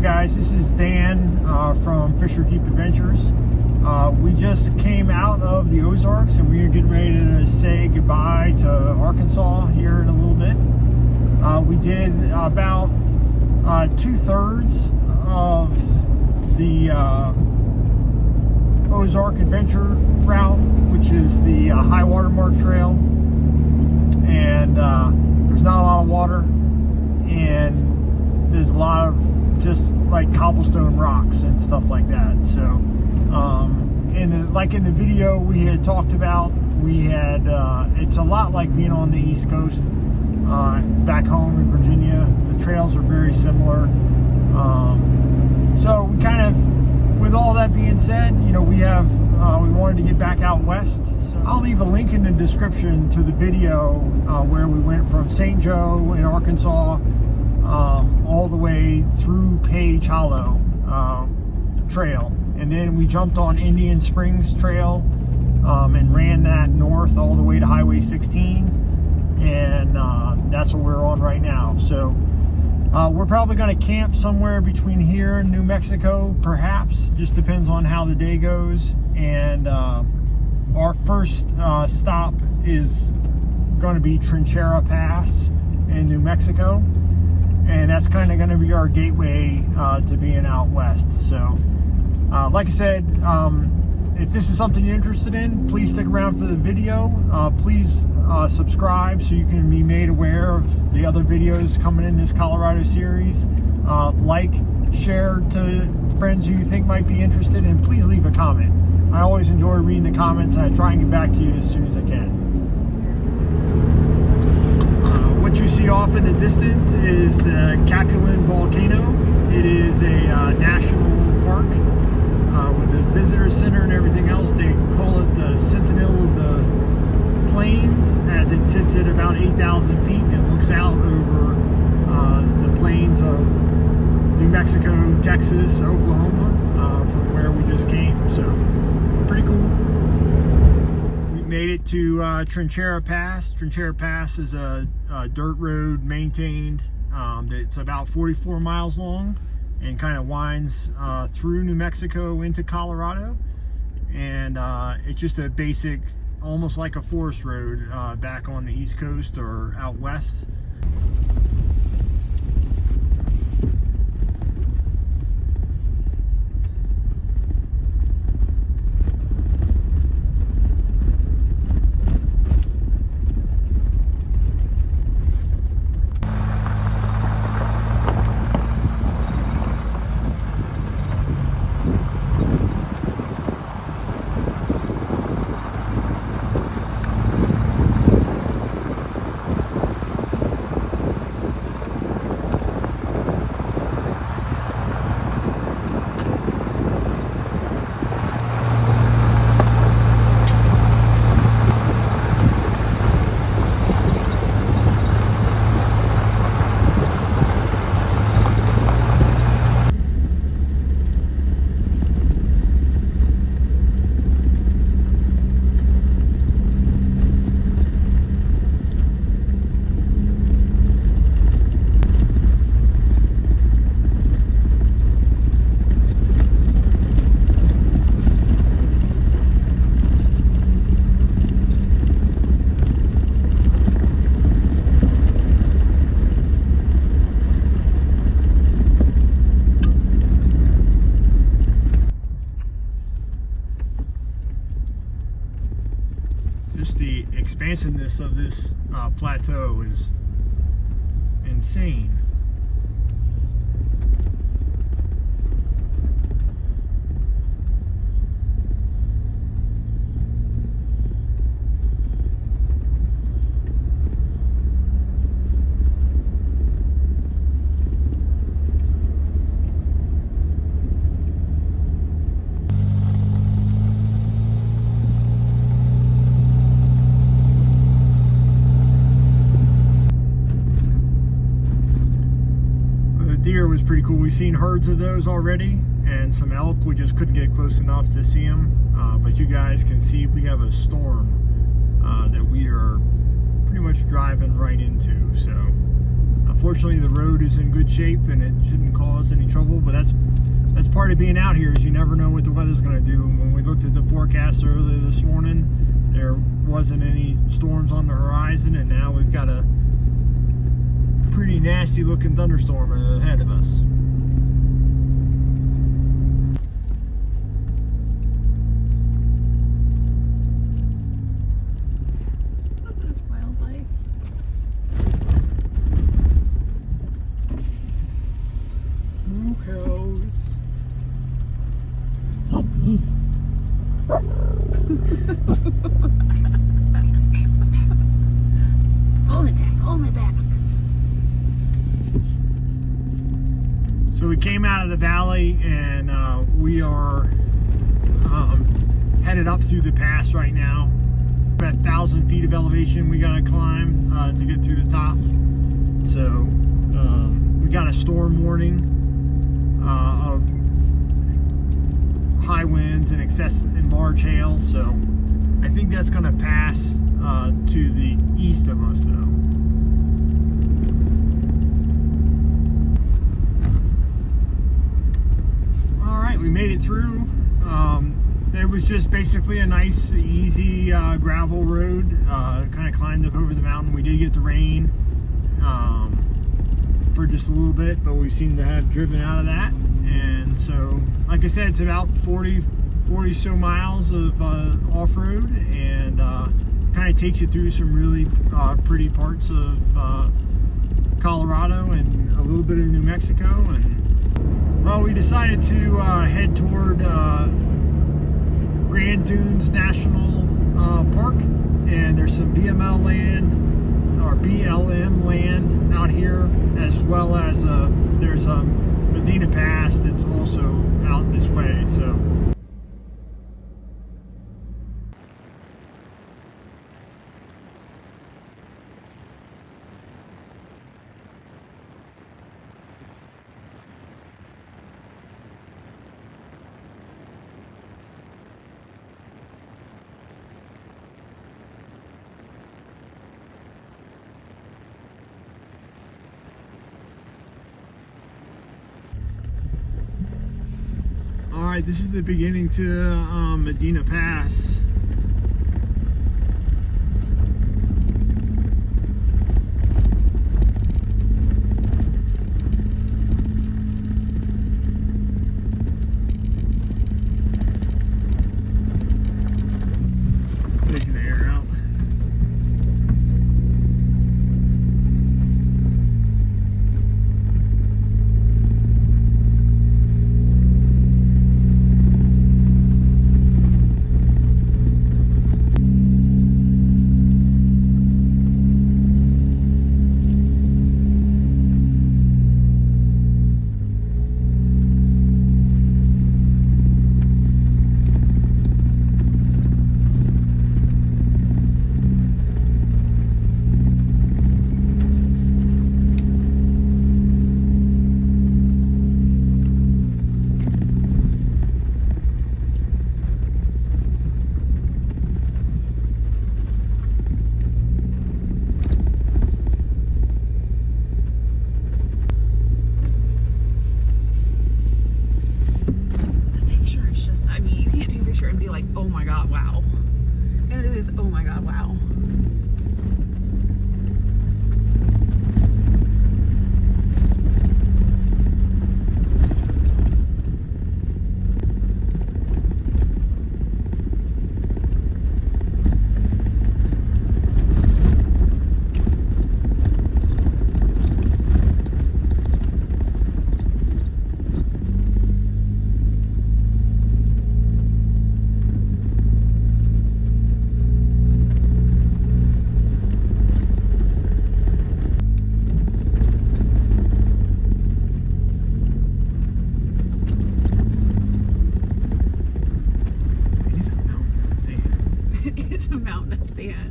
guys, this is Dan from Fisher Deep Adventures. We just came out of the Ozarks and we are getting ready to say goodbye to Arkansas here in a little bit. We did about 2/3 of the Ozark Adventure route, which is the high water mark trail, and there's not a lot of water, and there's a lot of just like cobblestone rocks and stuff like that. So like in the video we had talked about, we had it's a lot like being on the East Coast back home in Virginia. The trails are very similar. So we kind of, with all that being said, you know, we wanted to get back out west. So I'll leave a link in the description to the video where we went from St. Joe in Arkansas all the way through Page Hollow trail, and then we jumped on Indian Springs Trail and ran that north all the way to Highway 16, and that's what we're on right now. So we're probably going to camp somewhere between here and New Mexico, perhaps. Just depends on how the day goes. And our first stop is going to be Trinchera Pass in New Mexico, and that's kind of going to be our gateway to being out west. So like I said, if this is something you're interested in, please stick around for the video. Please subscribe so you can be made aware of the other videos coming in this Colorado series. Like, share to friends who you think might be interested, and please leave a comment. I always enjoy reading the comments, and I try and get back to you as soon as I can. What you see off in the distance is the Capulin volcano. It is a national park with a visitor center and everything else. They call it the Sentinel of the Plains, as it sits at about 8,000 feet and looks out over the plains of New Mexico, Texas, Oklahoma, from where we just came. So pretty cool. We made it to Trinchera Pass. Trinchera Pass is a dirt road maintained. It's about 44 miles long and kind of winds through New Mexico into Colorado, and it's just a basic, almost like a forest road back on the East Coast or out west. Just the expansiveness of this plateau is insane. Deer was pretty cool. We've seen herds of those already, and some elk. We just couldn't get close enough to see them, but you guys can see we have a storm that we are pretty much driving right into. So unfortunately the road is in good shape and it shouldn't cause any trouble, but part of being out here is you never know what the weather's going to do. When we looked at the forecast earlier this morning, there wasn't any storms on the horizon, and now we've got a pretty nasty looking thunderstorm ahead of us. Look at this wildlife. Moo cows. Hold me back. So we came out of the valley, and we are headed up through the pass right now. About 1,000 feet of elevation we gotta climb to get through the top. So we got a storm warning of high winds and excess and large hail. So I think that's gonna pass to the east of us though. We made it through. It was just basically a nice, easy gravel road. Kind of climbed up over the mountain. We did get the rain for just a little bit, but we seem to have driven out of that. And so, like I said, it's about 40 so miles of off-road, and kind of takes you through some really pretty parts of Colorado and a little bit of New Mexico. And well, we decided to head toward Grand Dunes National Park, and there's some BLM land out here, as well as there's Medano Pass that's also out this way. So. Alright, this is the beginning to Medano Pass. Taking the air out. And be like, oh my god, wow. And it is, oh my god, wow. It's a mountain of sand.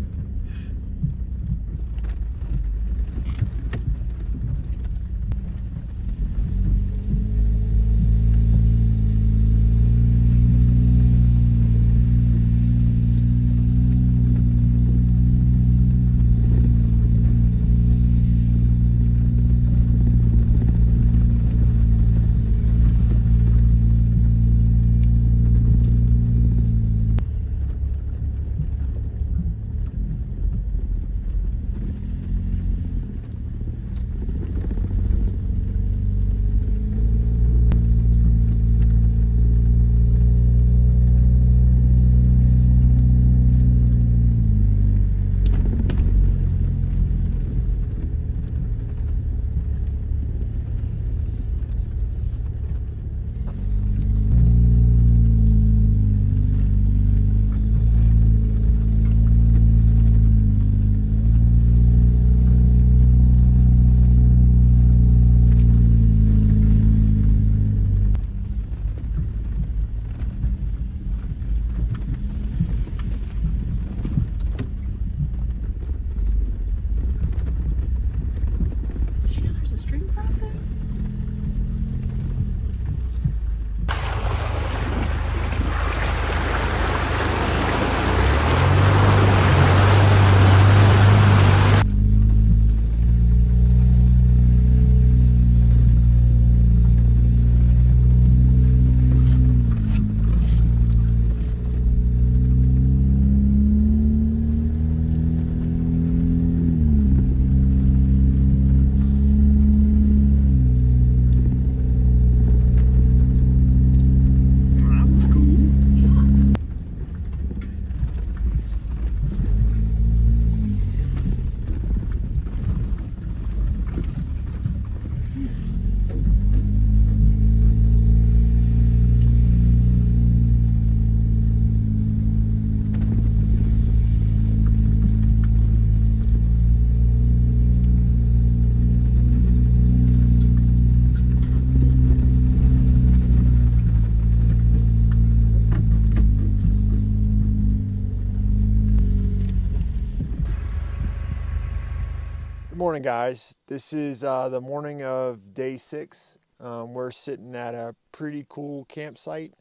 morning, guys. This is the morning of day 6. We're sitting at a pretty cool campsite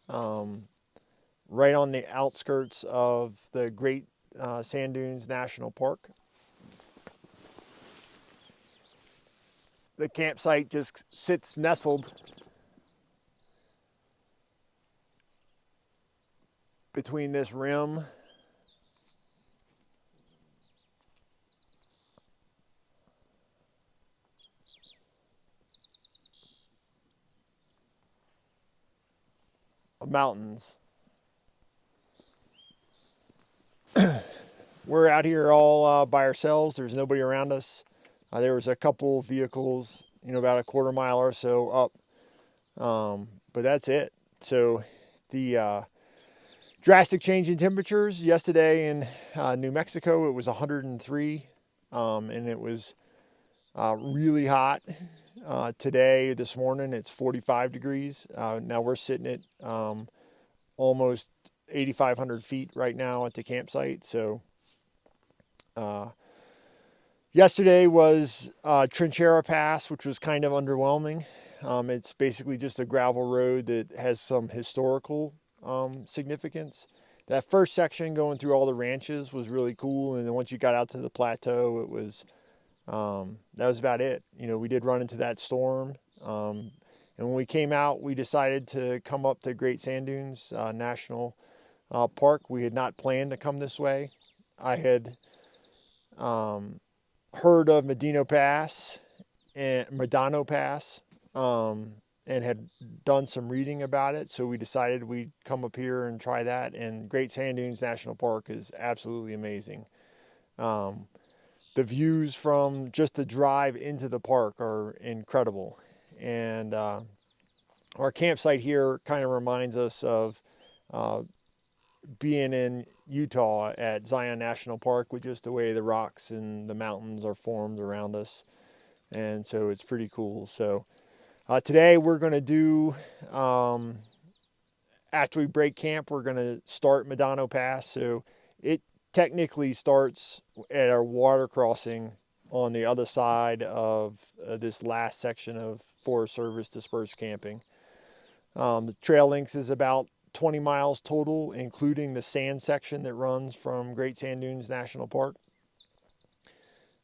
right on the outskirts of the Great Sand Dunes National Park. The campsite just sits nestled between this rim of mountains. We're out here all by ourselves. There's nobody around us. There was a couple vehicles, about a quarter mile or so up, but that's it. So the drastic change in temperatures yesterday in New Mexico, it was 103, and it was really hot. Today, this morning, it's 45 degrees. Now we're sitting at almost 8,500 feet right now at the campsite. So yesterday was Trinchera Pass, which was kind of underwhelming. It's basically just a gravel road that has some historical significance. That first section going through all the ranches was really cool, and then once you got out to the plateau, it was that was about it. We did run into that storm, and when we came out, we decided to come up to Great Sand Dunes National Park. We had not planned to come this way. I had heard of Medano Pass and had done some reading about it, so we decided we'd come up here and try that. And Great Sand Dunes National Park is absolutely amazing. The views from just the drive into the park are incredible, and our campsite here kind of reminds us of being in Utah at Zion National Park, with just the way the rocks and the mountains are formed around us, and so it's pretty cool. So today we're going to do, after we break camp, we're going to start Medano Pass. So it technically starts at our water crossing on the other side of this last section of Forest Service dispersed camping. The trail length is about 20 miles total, including the sand section that runs from Great Sand Dunes National Park.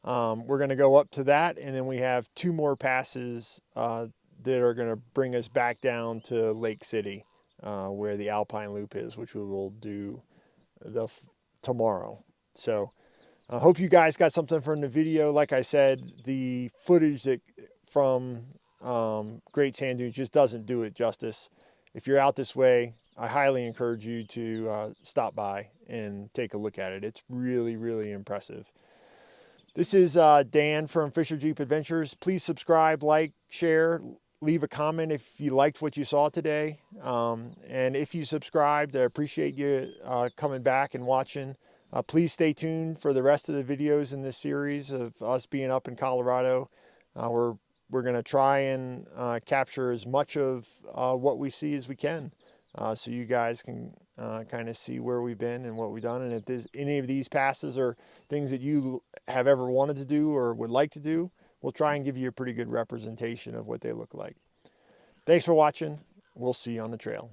We're going to go up to that, and then we have 2 more passes that are going to bring us back down to Lake City, where the Alpine Loop is, which we will do tomorrow. So I hope you guys got something from the video. Like I said, the footage from Great Sand Dunes just doesn't do it justice. If you're out this way, I highly encourage you to stop by and take a look at it. It's really, really impressive. This is Dan from Fisher Jeep Adventures. Please subscribe, like, share, leave a comment if you liked what you saw today. And if you subscribed, I appreciate you coming back and watching. Please stay tuned for the rest of the videos in this series of us being up in Colorado. We're going to try and capture as much of what we see as we can, so you guys can kind of see where we've been and what we've done. And if there's any of these passes or things that you have ever wanted to do or would like to do, we'll try and give you a pretty good representation of what they look like. Thanks for watching. We'll see you on the trail.